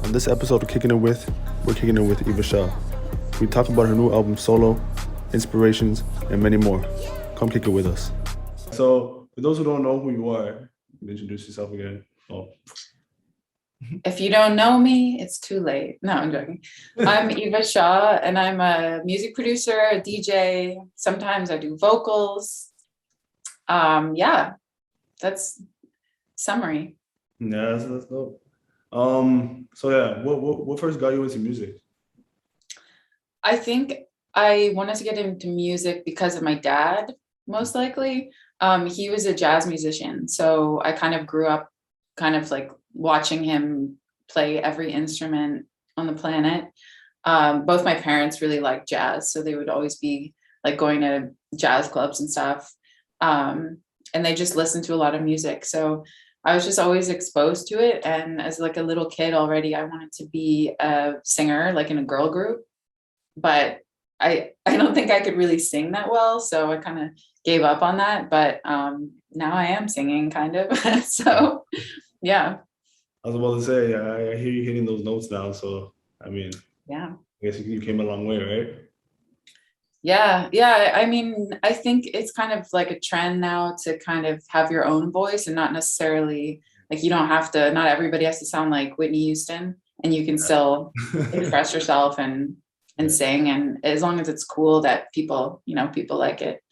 On this episode of we're kicking it with Eva Shaw. We talk about her new album Solo, inspirations, and many more. Come kick it with us. So, for those who don't know who you are, you can introduce yourself again. Oh. If you don't know me, it's too late. No, I'm joking. I'm Eva Shaw, and I'm a music producer, a DJ. Sometimes I do vocals. Yeah, that's summary. Yeah, that's dope. What first got you into music? I think I wanted to get into music because of my dad, most likely. He was a jazz musician, so I kind of grew up kind of like watching him play every instrument on the planet. Both my parents really liked jazz, so they would always be like going to jazz clubs and stuff. And they just listened to a lot of music. So I was just always exposed to it. And as like a little kid already, I wanted to be a singer, like in a girl group. But I don't think I could really sing that well. So I kind of gave up on that. But now I am singing kind of. So yeah. I was about to say, I hear you hitting those notes now. So, I mean, Yeah. I guess you came a long way, right? Yeah. I mean, I think it's kind of like a trend now to kind of have your own voice and not necessarily like you don't have to, not everybody has to sound like Whitney Houston, and you can still express yourself and sing, and as long as it's cool that people like it.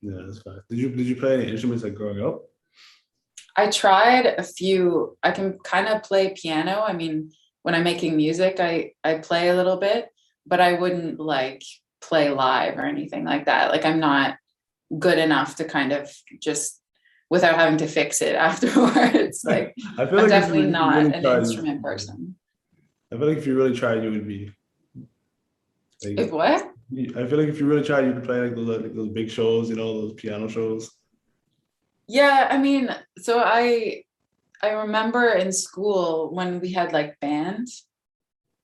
Yeah, that's fine. Did you play any instruments like growing up? I tried a few. I can kind of play piano. I mean, when I'm making music, I play a little bit, but I wouldn't like play live or anything like that. Like I'm not good enough to kind of just without having to fix it afterwards. Like I feel I'm like definitely not really an tried, instrument person. I feel like if you really tried, you would be. Like, If what? I feel like if you really tried, you could play like those big shows, those piano shows. Yeah, I mean, so I remember in school when we had like band,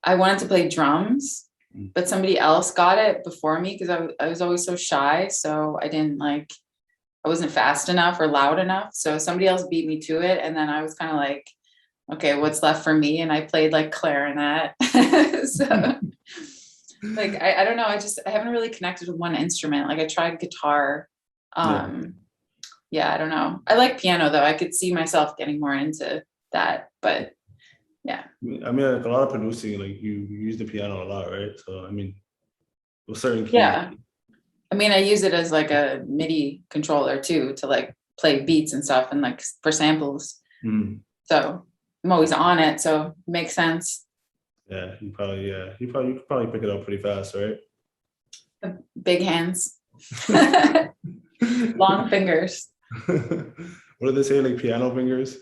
I wanted to play drums, but somebody else got it before me because I was always so shy. So I wasn't fast enough or loud enough. So somebody else beat me to it. And then I was kind of like, okay, what's left for me? And I played like clarinet. So like, I don't know. I haven't really connected with one instrument. Like I tried guitar. Yeah, I don't know. I like piano though. I could see myself getting more into that, but yeah. I mean, like a lot of producing, like you use the piano a lot, right? So I mean, with certain keys. Yeah. I mean, I use it as like a MIDI controller too to like play beats and stuff and like for samples. So I'm always on it, so it makes sense. Yeah, you could probably pick it up pretty fast, right? Big hands, long fingers. What do they say, like piano fingers?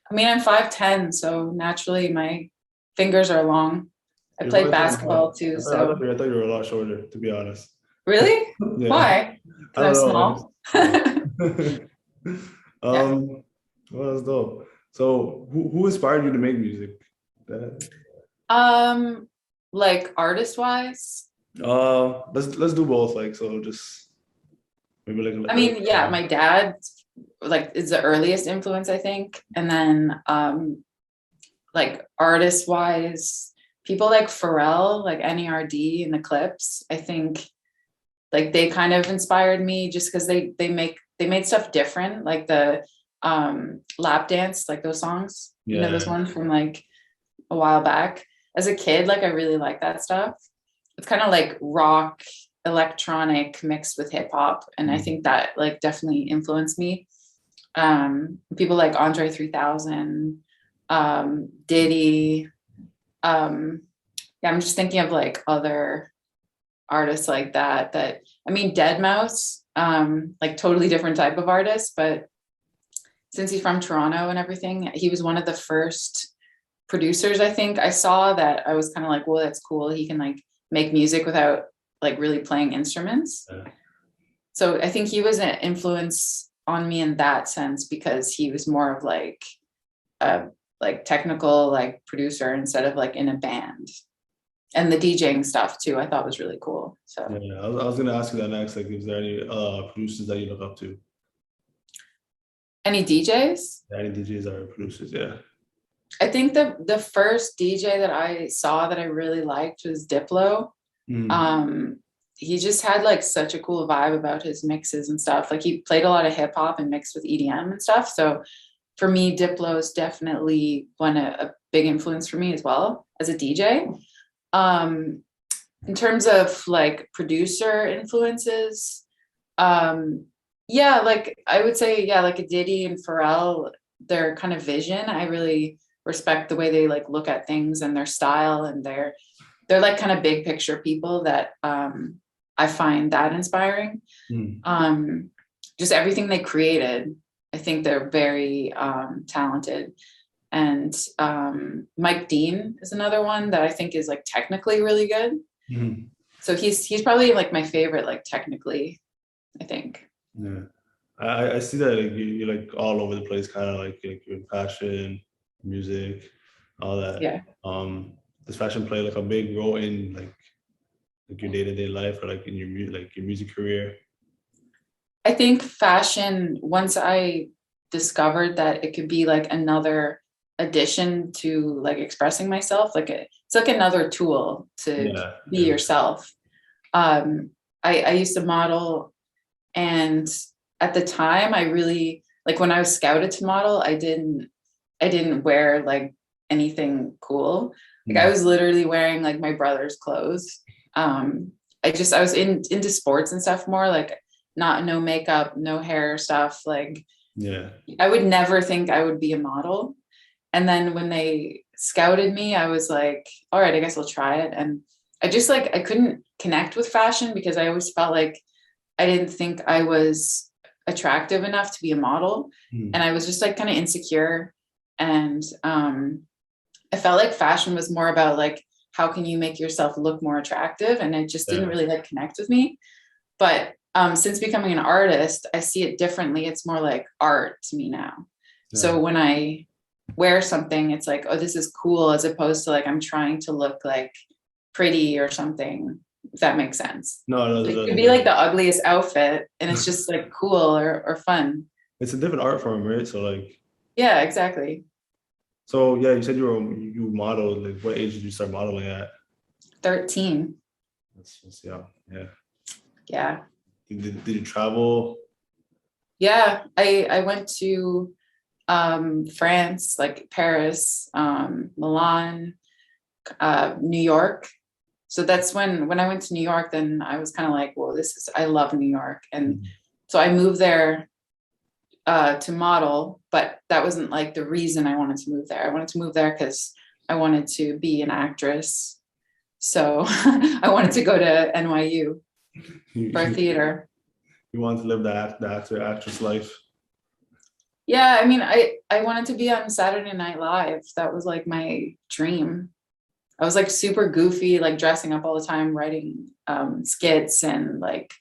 I mean, I'm 5'10", so naturally my fingers are long. I played basketball too, so. I thought you were a lot shorter, to be honest. Really? Yeah. Why? Because I'm small. Well, that's dope. So, who inspired you to make music? Like artist wise. Let's do both. Like, so just maybe like. I mean, yeah, my dad like is the earliest influence, I think, and then like artist wise, people like Pharrell, like NERD and Eclipse, I think like they kind of inspired me just because they made stuff different, like the lap dance, like those songs, those ones from like a while back. As a kid, like I really like that stuff. It's kind of like rock, electronic mixed with hip hop, and I think that like definitely influenced me. People like Andre 3000, Diddy. I'm just thinking of like other artists like that I mean, Deadmau5, like totally different type of artist, but since he's from Toronto and everything, he was one of the first producers. I think I saw that. I was kind of like, well, that's cool, he can like make music without like really playing instruments. So I think he was an influence on me in that sense because he was more of like a like technical like producer instead of like in a band. And the DJing stuff too, I thought was really cool. So yeah, I was gonna ask you that next. Like, is there any producers that you look up to? Any DJs? Yeah, any DJs are producers, yeah. I think the first DJ that I saw that I really liked was Diplo. Mm. Um, he just had like such a cool vibe about his mixes and stuff. Like he played a lot of hip hop and mixed with EDM and stuff. So for me, Diplo is definitely a big influence for me as well as a DJ. Um, in terms of like producer influences, yeah, like I would say, yeah, like a Diddy and Pharrell, their kind of vision. I really respect the way they like look at things and their style, and they're like kind of big picture people that I find that inspiring. Mm. Just everything they created, I think they're very talented. And Mike Dean is another one that I think is like technically really good. Mm. So he's probably like my favorite, like technically, I think. Yeah, I see that like, you're like all over the place, kind of like your fashion, music, all that. Yeah. Does fashion play like a big role in like your day-to-day life or like in like your music career? I think fashion, once I discovered that it could be like another addition to like expressing myself, like it's like another tool to Yeah, be yeah, yourself. I used to model, and at the time I really like when I was scouted to model, I didn't wear like anything cool. Like I mm, was literally wearing like my brother's clothes. I was into sports and stuff more, like not no makeup, no hair stuff. Like yeah, I would never think I would be a model. And then when they scouted me, I was like, all right, I guess I'll try it. And I just like I couldn't connect with fashion because I always felt like I didn't think I was attractive enough to be a model. mm, And I was just like kind of insecure. And I felt like fashion was more about like how can you make yourself look more attractive, and it just didn't yeah, really like connect with me. But since becoming an artist, I see it differently. It's more like art to me now. yeah. So when I wear something, it's like, oh, this is cool, as opposed to like I'm trying to look like pretty or something, if that makes sense. No, no, It no, could be no. like the ugliest outfit and it's just like cool or fun. It's a different art form, right? So like, Yeah, exactly. so yeah, you said you modeled. Like, what age did you start modeling at? 13. Yeah, yeah. Yeah. Did you travel? Yeah. I went to France, like Paris, Milan, New York. So that's when I went to New York, then I was kind of like, well, I love New York. And Mm, so I moved there to model, but that wasn't like the reason I wanted to move there. I wanted to move there because I wanted to be an actress. So I wanted to go to NYU for You, theater. you want to live the actor actress life. Yeah, I mean, I wanted to be on Saturday Night Live. That was like my dream. I was like super goofy, like dressing up all the time, writing skits and like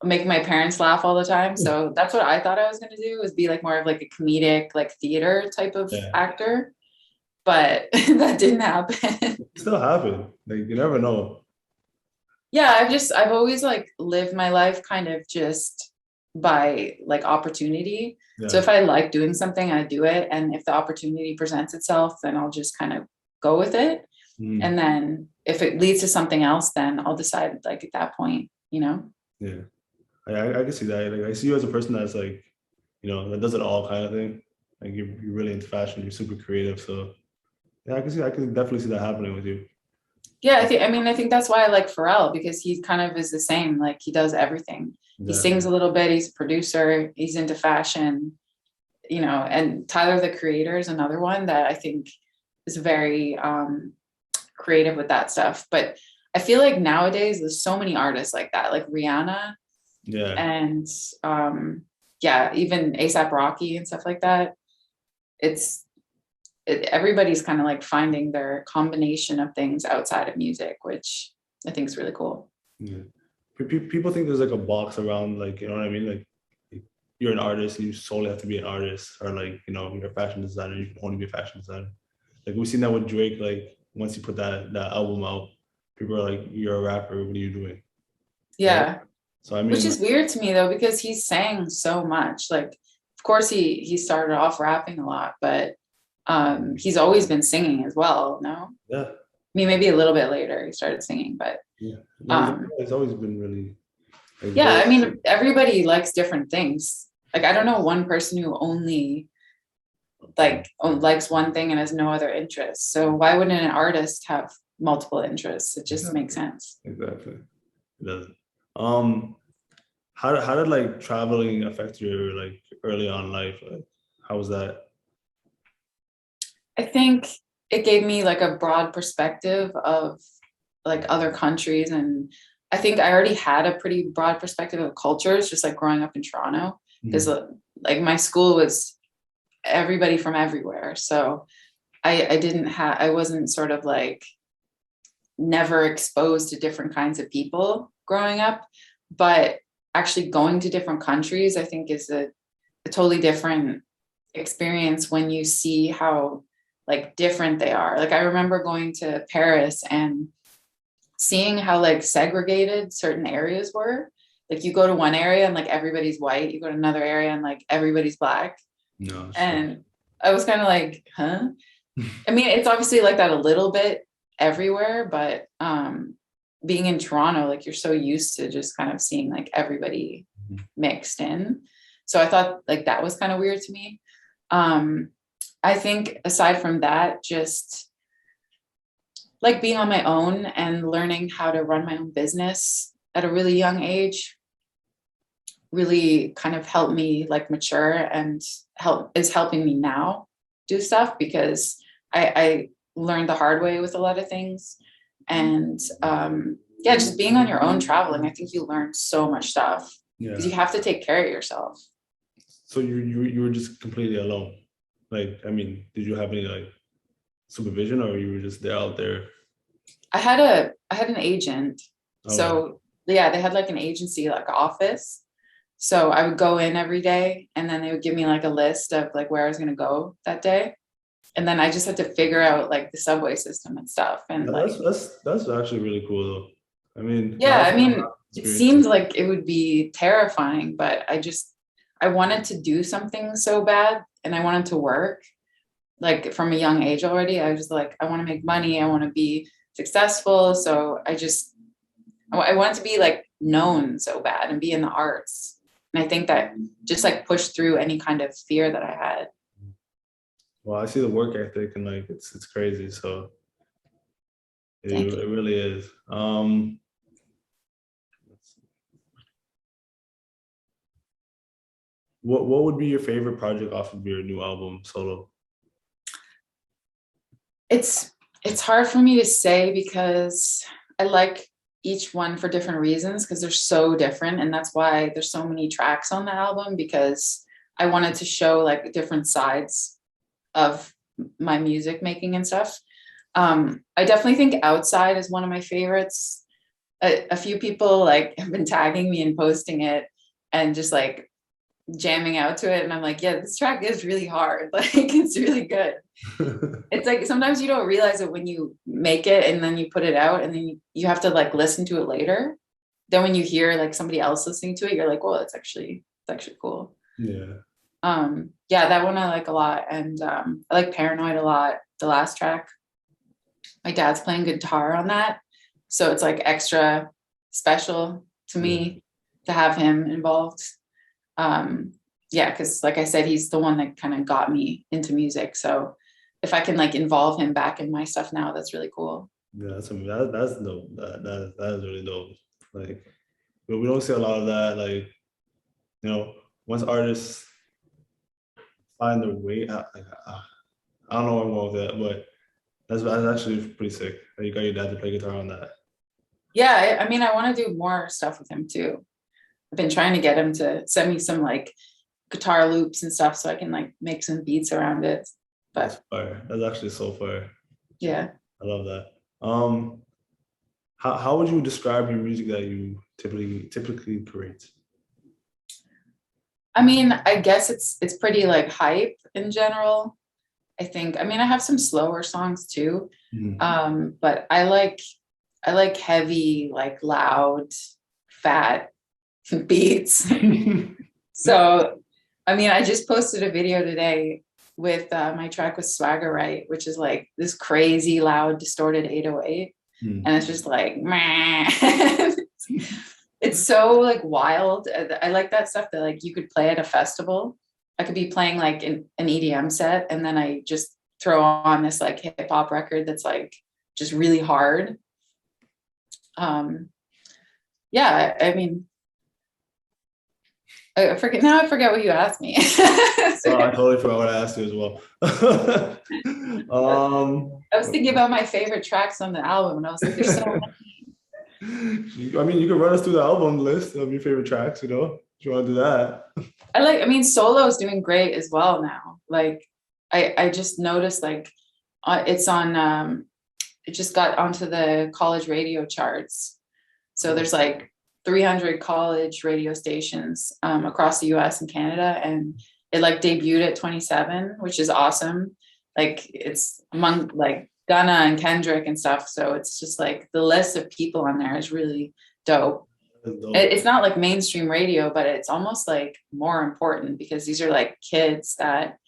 making my parents laugh all the time. So that's what I thought I was gonna do, was be like more of like a comedic, like theater type of Yeah, actor. But that didn't happen. it still happen. Like you never know. Yeah, I've always like lived my life kind of just by like opportunity. So Yeah. if I like doing something, I do it. And if the opportunity presents itself, then I'll just kind of go with it. Mm, And then if it leads to something else, then I'll decide like at that point, you know? yeah. I can see that. Like I see you as a person that's like, that does it all kind of thing. Like you're really into fashion. You're super creative. So yeah, I can definitely see that happening with you. Yeah, I think that's why I like Pharrell, because he kind of is the same. Like he does everything. He Yeah. sings a little bit, he's a producer, he's into fashion, and Tyler the Creator is another one that I think is very creative with that stuff. But I feel like nowadays there's so many artists like that, like Rihanna Yeah. and yeah, even ASAP Rocky and stuff like that. Everybody's kind of like finding their combination of things outside of music, which I think is really cool. Yeah. People think there's like a box around, like, you know what I mean? Like you're an artist and you solely have to be an artist, or like, you're a fashion designer, you can only be a fashion designer. Like we've seen that with Drake, like once he put that album out, people are like, you're a rapper, what are you doing? Right. Yeah. So I Which mean, is weird to me though, because he sang so much. Like, of course he started off rapping a lot, but He's always been singing as well, no? Yeah. I mean, maybe a little bit later he started singing, but Yeah. No, um, it's always been really like yeah, very. I mean, everybody likes different things. Like, I don't know one person who only likes one thing and has no other interests. So why wouldn't an artist have multiple interests? It just makes sense. Exactly. It does. Um, how did like traveling affect your like early on life? Like, how was that? I think it gave me like a broad perspective of like other countries, and I think I already had a pretty broad perspective of cultures just like growing up in Toronto, because like my school was everybody from everywhere. So I wasn't sort of like never exposed to different kinds of people growing up, but actually going to different countries I think is a totally different experience when you see how like different they are. Like I remember going to Paris and seeing how like segregated certain areas were. Like you go to one area and like everybody's white, you go to another area and like everybody's black. No, sure. And I was kind of like, huh? I mean, it's obviously like that a little bit everywhere, but being in Toronto, like you're so used to just kind of seeing like everybody mixed in. So I thought like that was kind of weird to me. I think aside from that, just like being on my own and learning how to run my own business at a really young age really kind of helped me like mature and is helping me now do stuff, because I learned the hard way with a lot of things. And yeah, just being on your own traveling, I think you learn so much stuff because you have to take care of yourself. So you were just completely alone. Like, I mean, did you have any like supervision, or you were just there out there? I had an agent. So yeah, they had like an agency, like office. So I would go in every day and then they would give me like a list of like where I was going to go that day. And then I just had to figure out like the subway system and stuff. And like, That's actually really cool though. I mean, yeah, I mean, it experience. seemed like it would be terrifying, but I wanted to do something so bad and I wanted to work like from a young age already. I was like, I want to make money. I want to be successful. So I wanted to be like known so bad and be in the arts. And I think that just like pushed through any kind of fear that I had. Well, I see the work ethic and like it's crazy. So it really is. What would be your favorite project off of your new album, Solo? It's hard for me to say because I like each one for different reasons because they're so different, and that's why there's so many tracks on the album, because I wanted to show like different sides of my music making and stuff. I definitely think Outside is one of my favorites. A few people like have been tagging me and posting it and just like jamming out to it, and I'm like, yeah, this track is really hard. Like it's really good. It's like sometimes you don't realize it when you make it and then you put it out and then you have to like listen to it later. Then when you hear like somebody else listening to it, you're like, well, it's actually cool. Yeah. Yeah, that one I like a lot. And I like Paranoid a lot, the last track. My dad's playing guitar on that, so it's like extra special to me to have him involved. Yeah, because like I said, he's the one that kind of got me into music. So if I can like involve him back in my stuff now, that's really cool. Yeah, that's dope. That is really dope. Like, but we don't see a lot of that. Like, once artists find their way, I don't know where I'm going with that, but that's actually pretty sick. You got your dad to play guitar on that. Yeah, I mean, I want to do more stuff with him too. I've been trying to get him to send me some like guitar loops and stuff so I can like make some beats around it. But that's fire. That's actually so fire. Yeah. I love that. How would you describe your music that you typically create? I mean, I guess it's pretty like hype in general. I think, I mean, I have some slower songs too. But I like heavy, like loud, fat beats. So, I mean, I just posted a video today with my track with Swagger Right, which is like this crazy loud distorted 808. And it's just like, meh. It's so like wild. I like that stuff that like you could play at a festival. I could be playing like an EDM set, and then I just throw on this like hip hop record that's like just really hard. Yeah, I mean, I forget what you asked me. Oh, I totally forgot what I asked you as well. I was thinking about my favorite tracks on the album, and I was like, there's so many. I mean, you can run us through the album list of your favorite tracks, you know, if you want to do that. I mean, Solo is doing great as well now. Like, I just noticed like it's on, it just got onto the college radio charts. So there's like 300 college radio stations across the US and Canada, and it like debuted at 27, which is awesome. Like it's among like Gunna and Kendrick and stuff. So it's just like the list of people on there is really dope. It's not like mainstream radio, but it's almost like more important because these are like kids that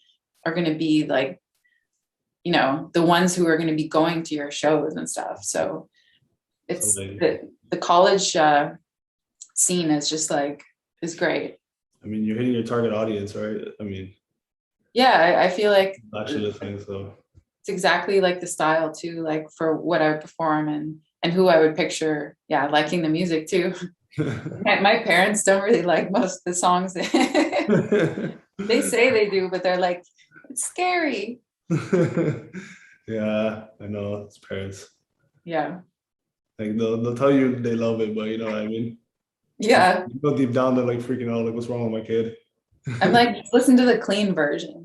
are going to be like, you know, the ones who are going to be going to your shows and stuff. So it's the college scene is just like, is great. I mean, you're hitting your target audience, right? I mean, yeah, I feel like actually the thing, so it's exactly like the style too, like for what I would perform and who I would picture, yeah, liking the music too. My parents don't really like most of the songs. They say they do, but they're like, it's scary. Yeah, I know, it's parents. Yeah. Like they'll tell you they love it, but you know what I mean? Yeah. You know, deep down they're like freaking out, like, what's wrong with my kid? I'm like, listen to the clean version.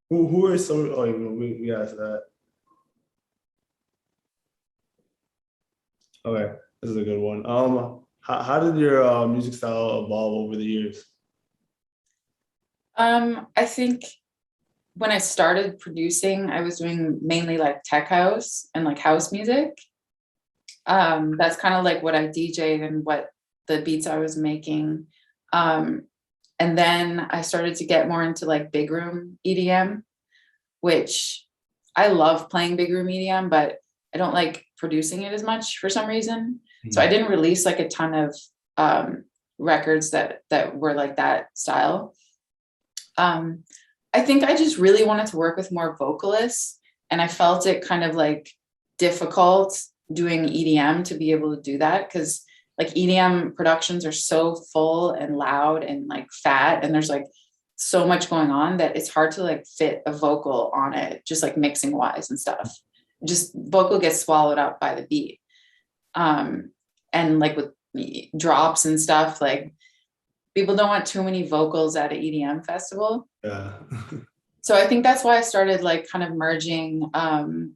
Who are some? Oh, we asked that. Okay, this is a good one. How did your music style evolve over the years? I think when I started producing, I was doing mainly like tech house and like house music. That's kind of like what I DJ'd and what the beats I was making. And then I started to get more into like big room EDM, which I love playing big room EDM, but I don't like producing it as much for some reason. So I didn't release like a ton of records that were like that style. I think I just really wanted to work with more vocalists, and I felt it kind of like difficult doing EDM to be able to do that, because like EDM productions are so full and loud and like fat, and there's like so much going on that it's hard to like fit a vocal on it, just like mixing wise and stuff. Just vocal gets swallowed up by the beat. And like with drops and stuff, like people don't want too many vocals at an EDM festival. Yeah. So I think that's why I started like kind of merging and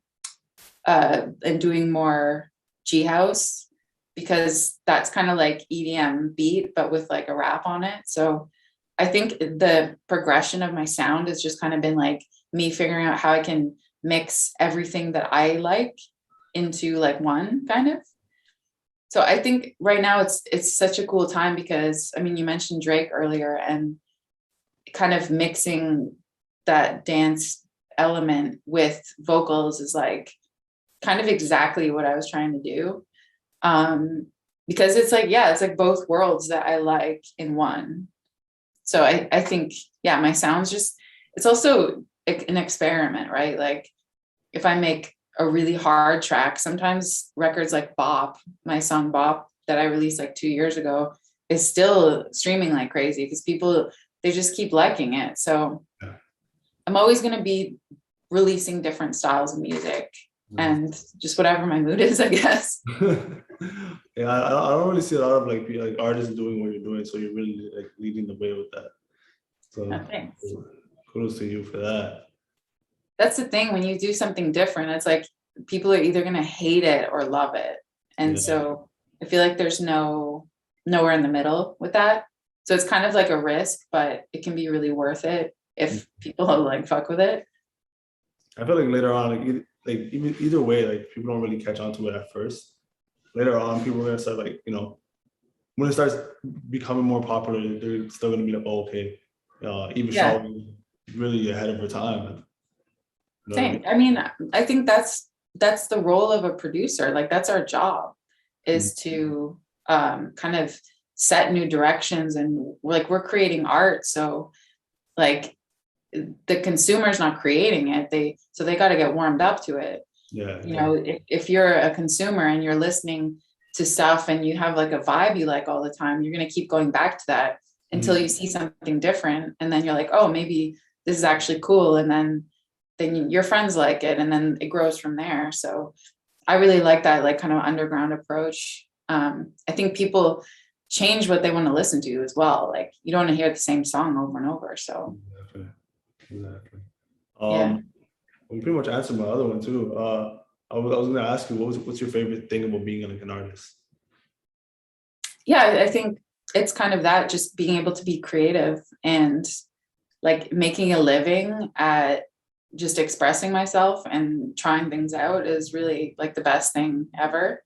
doing more G house, because that's kind of like EDM beat, but with like a rap on it. So I think the progression of my sound has just kind of been like me figuring out how I can mix everything that I like into like one kind of. So I think right now it's such a cool time, because I mean, you mentioned Drake earlier, and kind of mixing that dance element with vocals is like kind of exactly what I was trying to do. Because it's like, yeah, it's like both worlds that I like in one. So I think, yeah, my sound's just, it's also an experiment, right? Like if I make a really hard track, sometimes records like Bop, my song Bop that I released like 2 years ago, is still streaming like crazy because people, they just keep liking it. So I'm always going to be releasing different styles of music and just whatever my mood is, I guess. Yeah, I don't really see a lot of like artists doing what you're doing, so you're really like leading the way with that. So Thanks. kudos to you for that. That's the thing, when you do something different, it's like people are either going to hate it or love it. And so I feel like there's nowhere in the middle with that. So it's kind of like a risk, but it can be really worth it if people like fuck with it. I feel like later on, like even either way, like people don't really catch on to it at first. Later on, people are gonna start like, you know, when it starts becoming more popular, they're still gonna be like, oh, okay, Eva Shaw Yeah. was really ahead of her time. You know what I Same. mean? I mean, I think that's the role of a producer. Like that's our job, is to kind of set new directions, and like we're creating art. So like the consumer's not creating it. They got to get warmed up to it. Yeah, You know, if you're a consumer and you're listening to stuff and you have like a vibe you like all the time, you're going to keep going back to that until you see something different. And then you're like, oh, maybe this is actually cool. And then your friends like it, and then it grows from there. So I really like that, like kind of underground approach. I think people change what they want to listen to as well. Like you don't want to hear the same song over and over. So exactly. yeah. We pretty much answered my other one too. I was gonna ask you, what's your favorite thing about being like an artist? Yeah, I think it's kind of that, just being able to be creative and like making a living at just expressing myself and trying things out is really like the best thing ever.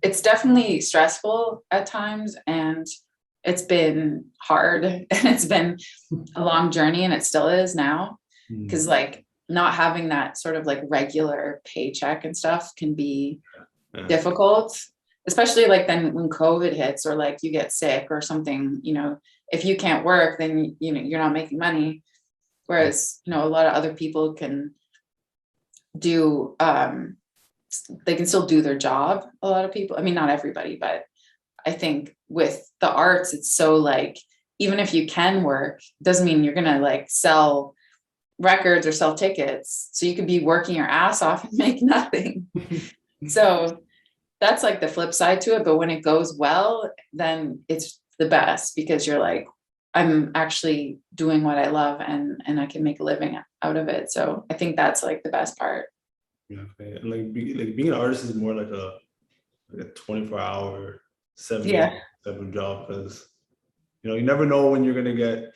It's definitely stressful at times, and it's been hard and it's been a long journey, and it still is now, because like not having that sort of like regular paycheck and stuff can be difficult, especially like then when COVID hits or like you get sick or something, you know, if you can't work, then, you know, you're not making money. Whereas, you know, a lot of other people can do, they can still do their job. A lot of people, I mean, not everybody, but I think with the arts, it's so like, even if you can work, doesn't mean you're going to like sell records or sell tickets. So you could be working your ass off and make nothing. So that's like the flip side to it. But when it goes well, then it's the best, because you're like, I'm actually doing what I love, and I can make a living out of it. So I think that's like the best part. Yeah, okay. And like, being an artist is more like a 24-hour, 7 days Yeah. type of job, because you know you never know when you're gonna get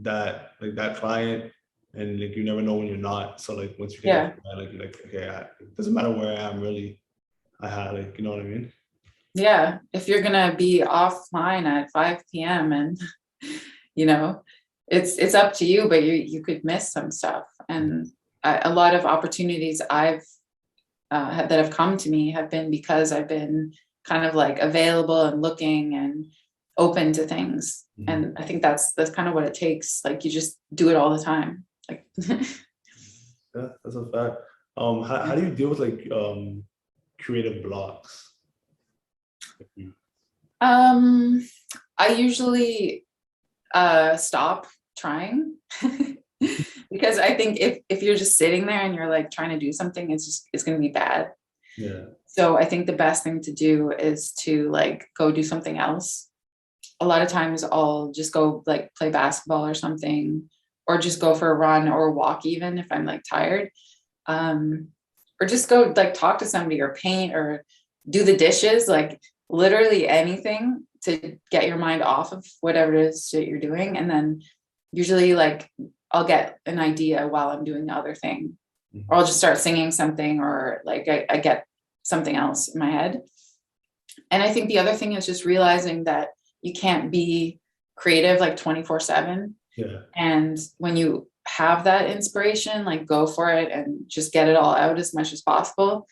that client, and like you never know when you're not. So like once you get Yeah. that, like you're like, okay, it doesn't matter where I am really. I had, like, you know what I mean? Yeah. If you're going to be offline at 5 p.m. and, you know, it's up to you, but you could miss some stuff. And a lot of opportunities I've had that have come to me have been because I've been kind of like available and looking and open to things. And I think that's kind of what it takes. Like you just do it all the time. Like Yeah, that's a fact. How do you deal with like creative blocks? I usually stop trying. Because I think if you're just sitting there and you're like trying to do something, it's going to be bad. Yeah. So I think the best thing to do is to like go do something else. A lot of times I'll just go like play basketball or something, or just go for a run or walk, even if I'm like tired, or just go like talk to somebody or paint or do the dishes, like literally anything to get your mind off of whatever it is that you're doing. And then usually like I'll get an idea while I'm doing the other thing, or I'll just start singing something, or like I get something else in my head. And I think the other thing is just realizing that you can't be creative like 24/7. Yeah. And when you have that inspiration, like go for it and just get it all out as much as possible.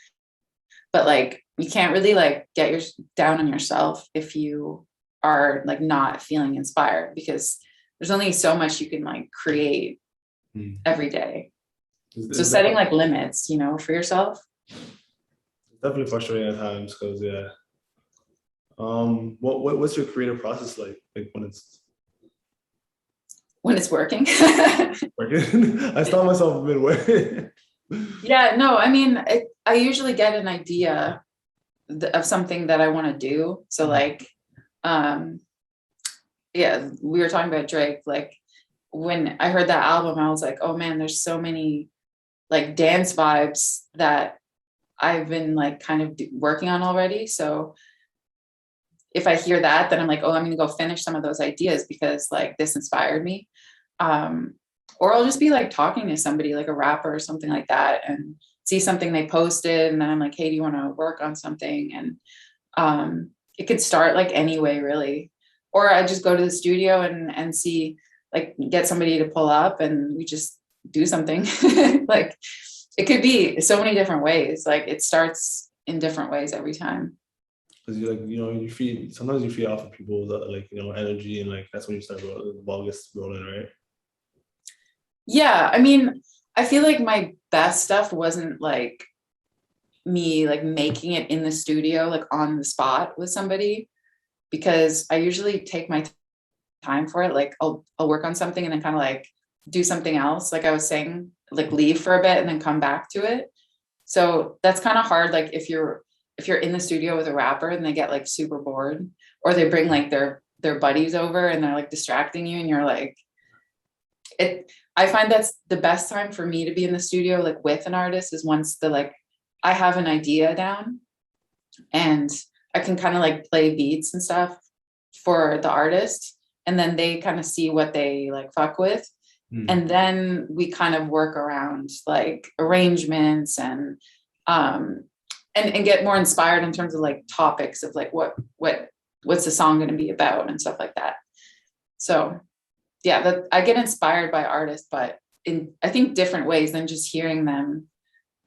But like you can't really like get your down on yourself if you are like not feeling inspired, because there's only so much you can like create every day. So setting like limits, you know, for yourself. It's definitely frustrating at times, because yeah. What's your creative process like when it's working? working? I stop myself midway. Yeah, no, I mean, I usually get an idea of something that I want to do. So like, yeah, we were talking about Drake. Like when I heard that album, I was like, oh man, there's so many like dance vibes that I've been like kind of working on already. So if I hear that, then I'm like, oh, I'm going to go finish some of those ideas because like this inspired me. Or I'll just be like talking to somebody like a rapper or something like that, and see something they posted. And then I'm like, hey, do you want to work on something? And it could start like anyway, really. Or I just go to the studio and see, like, get somebody to pull up and we just do something. Like, it could be so many different ways. Like, it starts in different ways every time. Because you like, you feed, sometimes you feed off of people's like, energy, and like that's when you start rolling, the ball gets rolling, right? Yeah, I mean, I feel like my best stuff wasn't like me like making it in the studio, like on the spot with somebody, because I usually take my time for it. Like, I'll work on something and then kind of like do something else. Like I was saying, like leave for a bit and then come back to it. So that's kind of hard. Like if you're in the studio with a rapper and they get like super bored, or they bring like their buddies over and they're like distracting you, and you're like, it I find that's the best time for me to be in the studio like with an artist, is once the like I have an idea down and I can kind of like play beats and stuff for the artist, and then they kind of see what they like fuck with. And then we kind of work around like arrangements and get more inspired in terms of like topics of like what's the song going to be about and stuff like that. So yeah, that I get inspired by artists, but in I think different ways than just hearing them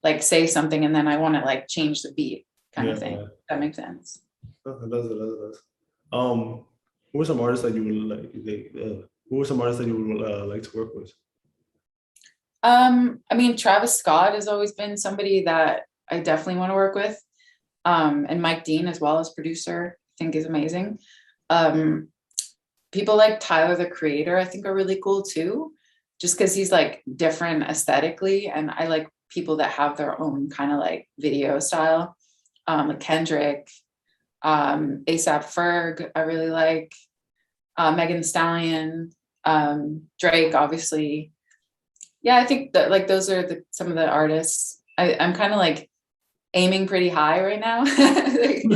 like say something and then I want to like change the beat kind of thing. That makes sense. It does, it does, it does. Who are some artists that you would like? Who are some artists that you would like to work with? I mean, Travis Scott has always been somebody that I definitely want to work with. And Mike Dean as well as producer, I think is amazing. People like Tyler, the Creator, I think are really cool too, just because he's like different aesthetically. And I like people that have their own kind of like video style. Like Kendrick, ASAP Ferg, I really like. Megan Thee Stallion, Drake, obviously. Yeah, I think that like those are some of the artists. I'm kind of like aiming pretty high right now. Like,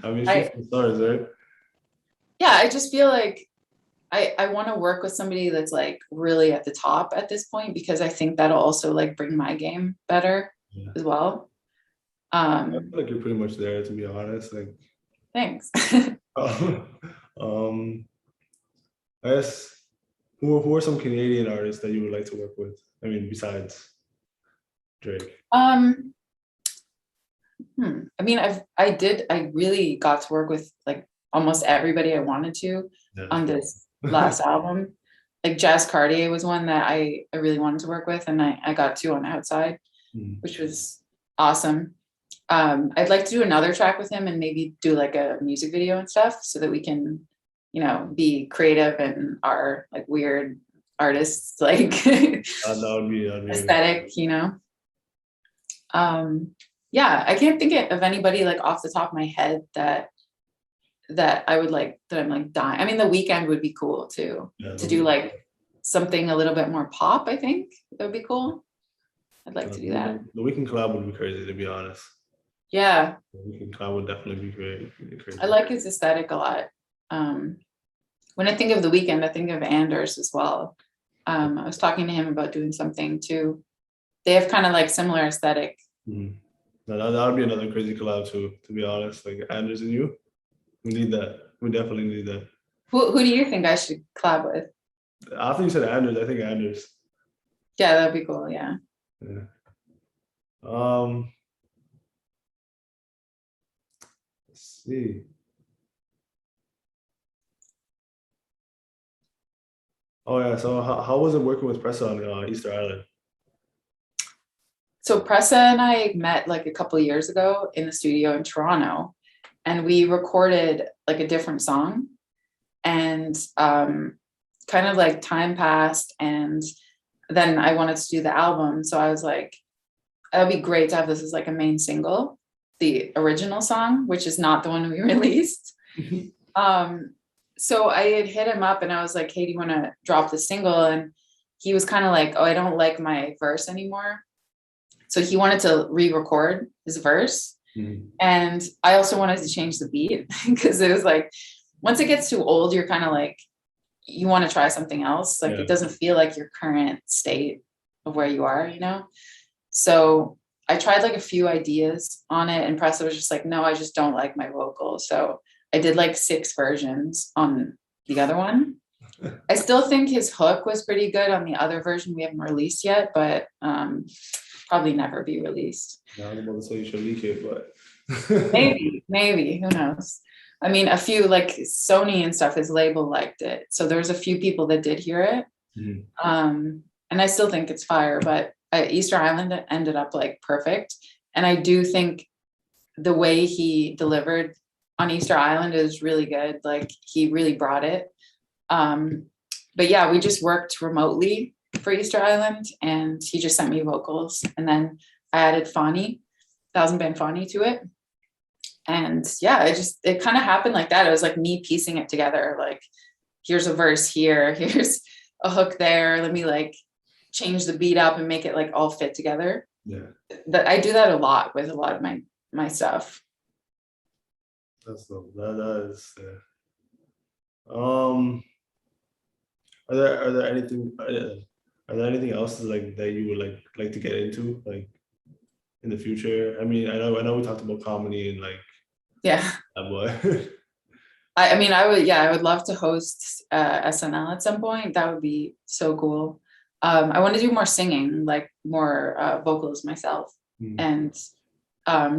I mean, she's the stars, right? Yeah, I just feel like I want to work with somebody that's like really at the top at this point, because I think that'll also like bring my game better as well. I feel like you're pretty much there, to be honest. Like, thanks. um, I guess who are some Canadian artists that you would like to work with? I mean, besides Drake. I mean, I really got to work with like almost everybody I wanted to on this last album. Like Jazz Cartier was one that I really wanted to work with, and I got to on Outside, which was awesome. I'd like to do another track with him and maybe do like a music video and stuff so that we can, be creative and our like weird artists, like That would be aesthetic, Yeah, I can't think of anybody like off the top of my head that I would like, that I'm like dying. I mean, The Weeknd would be cool too, to do like something a little bit more pop. I think that would be cool. I'd like to do that. The Weeknd collab would be crazy, to be honest. Yeah. The Weeknd collab would definitely be great. Crazy. I like his aesthetic a lot. When I think of The Weeknd, I think of Anders as well. I was talking to him about doing something too. They have kind of like similar aesthetic. No, that would be another crazy collab too, to be honest. Like Anders and you, we need that. We definitely need that. Who do you think I should collab with? After you said Anders, I think Anders. Yeah, that'd be cool. Yeah. Let's see. Oh yeah. So how was it working with Pressa on Easter Island? So Pressa and I met like a couple of years ago in the studio in Toronto, and we recorded like a different song, and kind of like time passed, and then I wanted to do the album. So I was like, that'd be great to have this as like a main single, the original song, which is not the one we released. So I had hit him up and I was like, hey, do you want to drop the single? And he was kind of like, oh, I don't like my verse anymore. So he wanted to re-record his verse. And I also wanted to change the beat, because it was like, once it gets too old, you're kind of like, you want to try something else. Like, it doesn't feel like your current state of where you are, So I tried like a few ideas on it, and Pressa was just like, no, I just don't like my vocals. So I did like 6 versions on the other one. I still think his hook was pretty good on the other version we haven't released yet, but probably never be released. I was about to say you should leak it, but maybe, who knows? I mean, a few like Sony and stuff, his label liked it. So there was a few people that did hear it. And I still think it's fire, but Easter Island ended up like perfect. And I do think the way he delivered on Easter Island is really good. Like he really brought it. But yeah, we just worked remotely for Easter Island and he just sent me vocals. And then I added Fani, 1000 Band Fani to it. And yeah, it kind of happened like that. It was like me piecing it together. Like, here's a verse here, here's a hook there. Let me like change the beat up and make it like all fit together. Yeah. I do that a lot with a lot of my stuff. That's that is. Are there anything else like that you would like to get into like in the future? I mean, I know we talked about comedy and like Yeah. But I mean, I would love to host SNL at some point. That would be so cool. I want to do more singing, like more vocals myself, and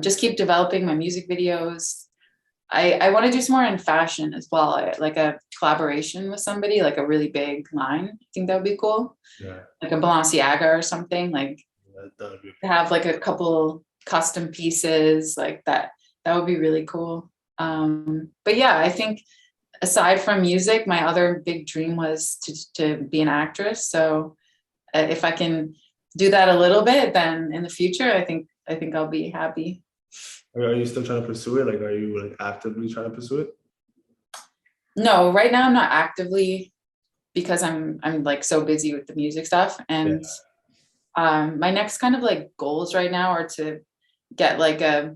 just keep developing my music videos. I want to do some more in fashion as well, like a collaboration with somebody, like a really big line. I think that would be cool. Yeah. Like a Balenciaga or something, like have like a couple custom pieces like that. That would be really cool. But yeah, I think aside from music, my other big dream was to be an actress. So if I can do that a little bit, then in the future, I think I'll be happy. Are you still trying to pursue it? Like, are you like actively trying to pursue it? No, right now I'm not actively because I'm like so busy with the music stuff. And my next kind of like goals right now are to get like a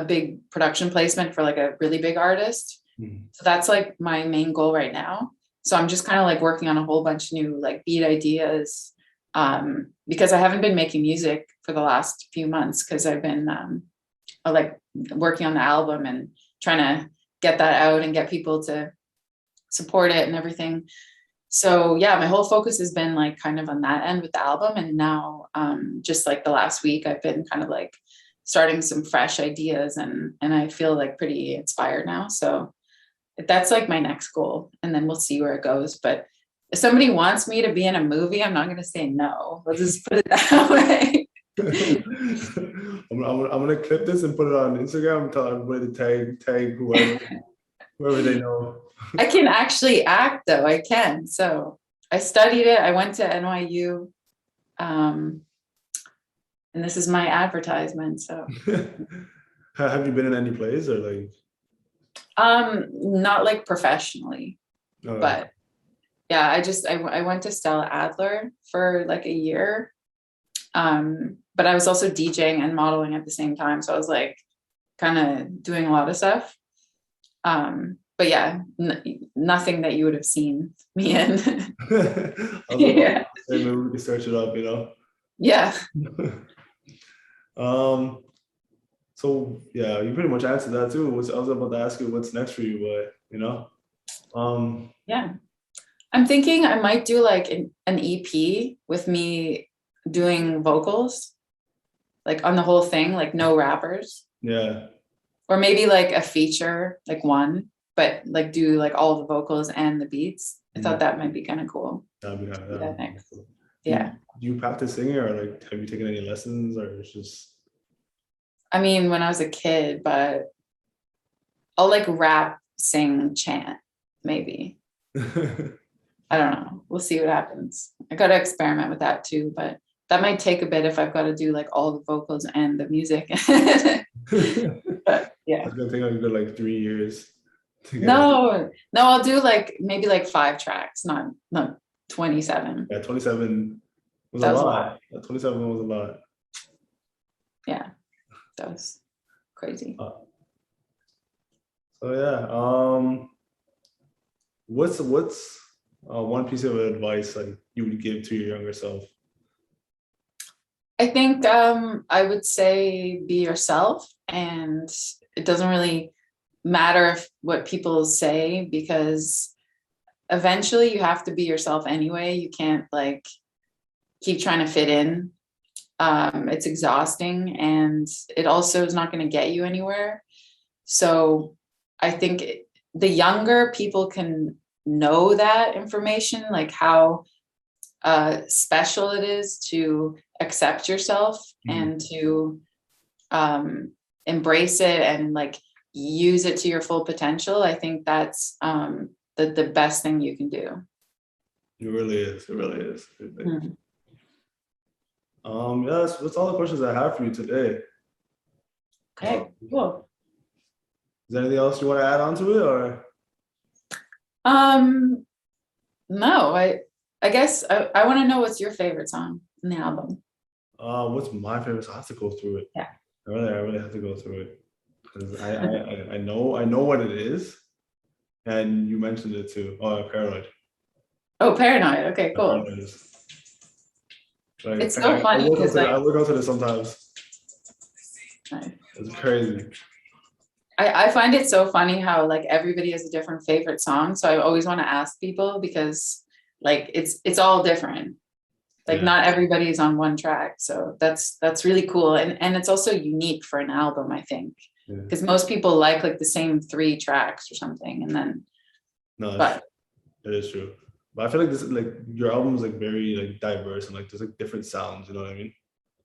big production placement for like a really big artist. So that's like my main goal right now. So I'm just kind of like working on a whole bunch of new like beat ideas because I haven't been making music for the last few months because I've been like working on the album and trying to get that out and get people to support it and everything. So yeah, my whole focus has been like kind of on that end with the album. And now just like the last week, I've been kind of like starting some fresh ideas and I feel like pretty inspired now. So that's like my next goal and then we'll see where it goes. But if somebody wants me to be in a movie, I'm not going to say no. Let's just put it that way. I'm gonna clip this and put it on Instagram and tell everybody to tag whoever they know. I can actually act though. I can. So I studied it. I went to NYU. And this is my advertisement. So have you been in any plays or like not like professionally, but yeah, I went to Stella Adler for like a year. But I was also DJing and modeling at the same time. So I was like kind of doing a lot of stuff. But yeah, nothing that you would have seen me in. Yeah. Maybe we can search it up, you know? Yeah. So yeah, you pretty much answered that too. I was about to ask you what's next for you, but you know? Yeah. I'm thinking I might do like an EP with me doing vocals, like on the whole thing, like no rappers. Yeah. Or maybe like a feature, like one, but like do like all the vocals and the beats. I thought that might be kind of cool. That'd be that next. Cool. Yeah. Do you practice singing or like have you taken any lessons or it's just? I mean, when I was a kid, but I'll like rap, sing, chant, maybe. I don't know. We'll see what happens. I got to experiment with that too, but that might take a bit if I've got to do like all the vocals and the music. But yeah. It's gonna take a good like 3 years. No, I'll do like maybe like 5 tracks, not 27. Yeah, 27 was a lot. 27 was a lot. Yeah, that was crazy. So yeah, what's one piece of advice like you would give to your younger self? I think I would say be yourself, and it doesn't really matter if what people say, because eventually you have to be yourself anyway. You can't like keep trying to fit in. It's exhausting, and it also is not going to get you anywhere. So I think the younger people can know that information, like how special it is to accept yourself and to embrace it and like use it to your full potential. I think that's the best thing you can do. It really is. It really is. Yeah, that's all the questions I have for you today. Okay, cool. Is there anything else you want to add on to it, or? No, I guess I want to know what's your favorite song in the album. What's my favorite? So I have to go through it. Yeah. I really have to go through it because I know what it is, and you mentioned it too. Oh, Paranoid. Oh, Paranoid. Okay, cool. Paranoid is, like, It's so funny because I look out to this sometimes. Nice. It's crazy. I find it so funny how like everybody has a different favorite song. So I always want to ask people because like it's all different. Like not everybody is on one track. So that's really cool. And it's also unique for an album, I think. Because most people like the same 3 tracks or something. And then but it is true. But I feel like this like your album is like very like diverse and like there's like different sounds, you know what I mean?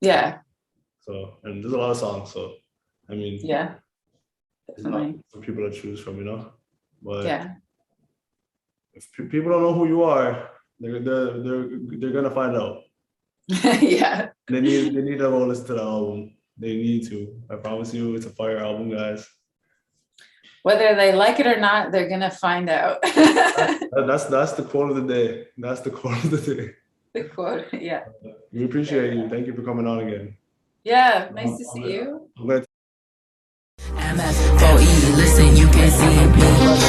Yeah. So and there's a lot of songs. So I mean definitely for people to choose from, you know. But if people don't know who you are, they're gonna find out. Yeah. They need to go listen to the album. They need to. I promise you, it's a fire album, guys. Whether they like it or not, they're gonna find out. That's the quote of the day. That's the quote of the day. The quote, yeah. We appreciate you. Thank you for coming on again. Yeah, nice to see you. MS4E, listen, you can see me.